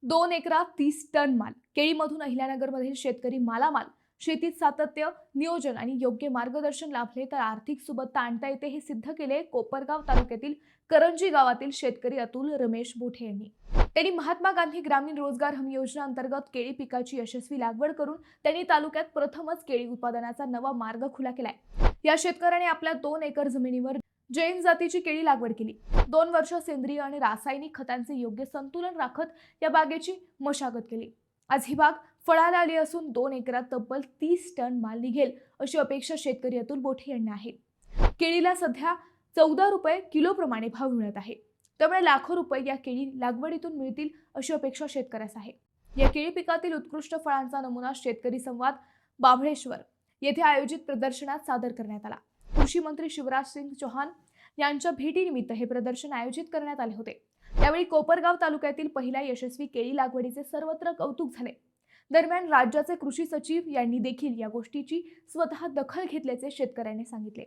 2 एकरात 30 टन माल. केळीमधून अहिल्यानगरमधील शेतकरी मालामाल. शेतीत सातत्य, नियोजन आणि योग्य मार्गदर्शन लाभले तर आर्थिक सुबत्ता आणता येते हे सिद्ध केले कोपरगाव तालुक्यातील करंजी गावातील शेतकरी अतुल रमेश बोठे यांनी. त्यांनी महात्मा गांधी ग्रामीण रोजगार हमी योजना अंतर्गत केळी पिकाची यशस्वी लागवड करून त्यांनी तालुक्यात प्रथमच केळी उत्पादनाचा नवा मार्ग खुला केलाय. या शेतकऱ्याने आपल्या 2 एकर जमिनीवर जैन जातीची केळी लागवड केली. 2 वर्ष सेंद्रिय आणि रासायनिक खतांचे योग्य संतुलन राखत या बागेची मशागत केली. आज ही बाग फळाला आली असून 2 एकरात तब्बल 30 टन माल निघेल अशी अपेक्षा शेतकरी अतुल बोठे यांना आहे. केळीला सध्या 14 रुपये किलोप्रमाणे भाव मिळत आहे. त्यामुळे लाखो रुपये या केळी लागवडीतून मिळतील अशी अपेक्षा शेतकऱ्यास आहे. या केळी पिकातील उत्कृष्ट फळांचा नमुना शेतकरी संवाद बाभळेश्वर येथे आयोजित प्रदर्शनात सादर करण्यात आला. कृषी मंत्री शिवराज सिंग चौहान यांच्या भेटीनिमित्त हे प्रदर्शन आयोजित करण्यात आले होते. यावेळी कोपरगाव तालुक्यातील पहिल्या यशस्वी केळी लागवडीचे सर्वत्र कौतुक झाले. दरम्यान राज्याचे कृषी सचिव यांनी देखील या गोष्टीची स्वतः दखल घेतल्याचे शेतकऱ्यांनी सांगितले.